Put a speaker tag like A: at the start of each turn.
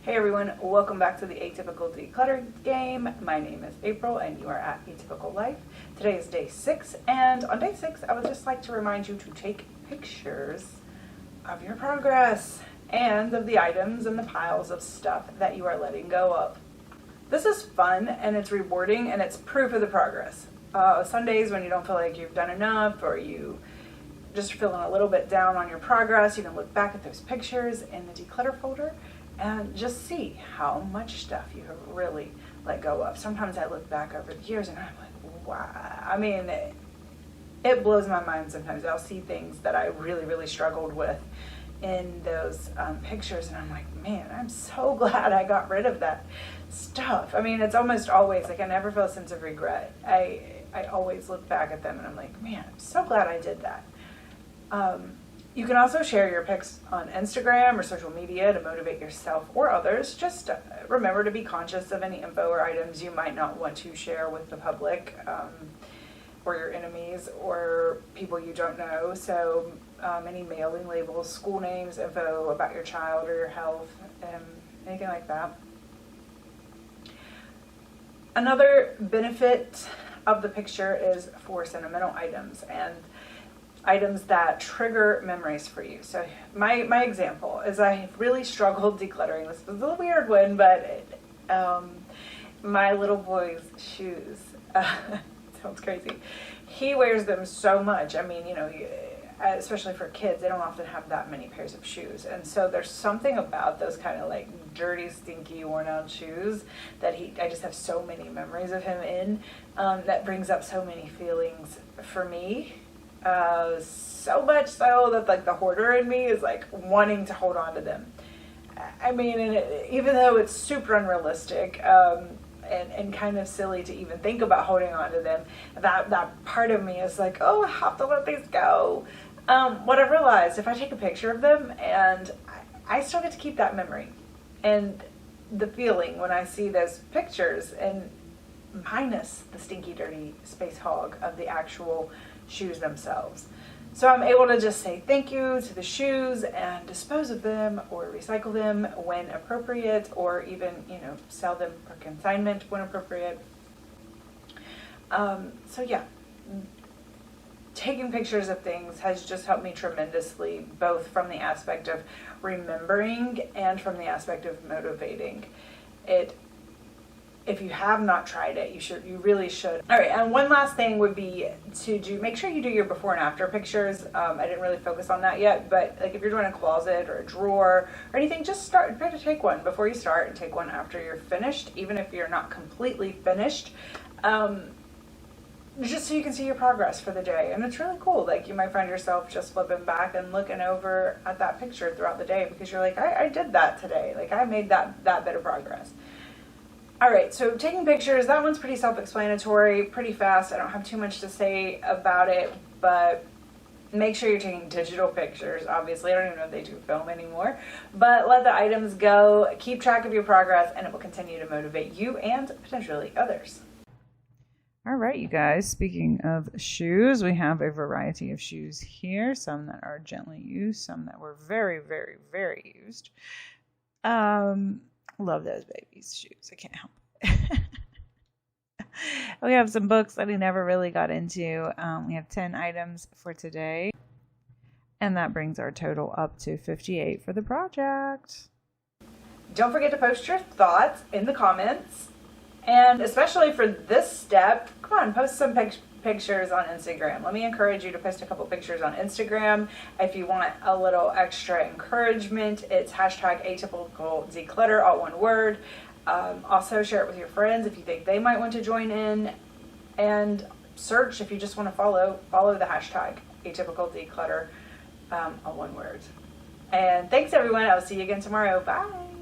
A: Hey everyone, welcome back to the Atypical Declutter game. My name is April and you are at Atypical Life. Today is day 6, and on day 6 I would just like to remind you to take pictures of your progress and of the items and the piles of stuff that you are letting go of. This is fun and it's rewarding and it's proof of the progress. Some days when you don't feel like you've done enough or you just feeling a little bit down on your progress, you can look back at those pictures in the declutter folder and just see how much stuff you have really let go of. Sometimes I look back over the years and I'm like, wow. I mean, it blows my mind sometimes. I'll see things that I really struggled with in those pictures and I'm like, man, I'm so glad I got rid of that stuff. I mean, it's almost always like I never feel a sense of regret. I always look back at them and I'm like, man, I'm so glad I did that. You can also share your pics on Instagram or social media to motivate yourself or others. Just remember to be conscious of any info or items you might not want to share with the public or your enemies or people you don't know. So any mailing labels, school names, info about your child or your health, anything like that. Another benefit of the picture is for sentimental items and items that trigger memories for you. So my example is I really struggled decluttering. This was a weird one, but my little boy's shoes, sounds crazy. He wears them so much. I mean, you know, especially for kids, they don't often have that many pairs of shoes. And so there's something about those kind of like dirty, stinky, worn out shoes that I just have so many memories of him in, that brings up so many feelings for me. So much so that like the hoarder in me is like wanting to hold on to them. I mean, even though it's super unrealistic and kind of silly to even think about holding on to them, that part of me is like, oh, I have to let these go. What I realized, if I take a picture of them and I still get to keep that memory and the feeling when I see those pictures, and minus the stinky, dirty space hog of the actual shoes themselves. So I'm able to just say thank you to the shoes and dispose of them or recycle them when appropriate, or even, you know, sell them for consignment when appropriate. So yeah, taking pictures of things has just helped me tremendously, both from the aspect of remembering and from the aspect of motivating. If you have not tried it, you really should. All right, and one last thing would be to make sure you do your before and after pictures. I didn't really focus on that yet, but like if you're doing a closet or a drawer or anything, just try to take one before you start and take one after you're finished, even if you're not completely finished, just so you can see your progress for the day. And it's really cool. Like you might find yourself just flipping back and looking over at that picture throughout the day because you're like, I did that today. Like I made that bit of progress. All right, so taking pictures, that one's pretty self-explanatory, pretty fast. I don't have too much to say about it, but make sure you're taking digital pictures. Obviously, I don't even know if they do film anymore, but let the items go, keep track of your progress, and it will continue to motivate you and potentially others. All right, you guys, speaking of shoes, we have a variety of shoes here, some that are gently used, some that were very used. Love those babies' shoes. I can't help it. We have some books that we never really got into. We have 10 items for today. And that brings our total up to 58 for the project. Don't forget to post your thoughts in the comments. And especially for this step, come on, post some pictures on Instagram. Let me encourage you to post a couple pictures on Instagram. If you want a little extra encouragement, it's hashtag Atypical Declutter, all one word. Also share it with your friends if you think they might want to join in, and search if you just want to follow the hashtag Atypical Declutter, all one word. And thanks everyone. I'll see you again tomorrow. Bye.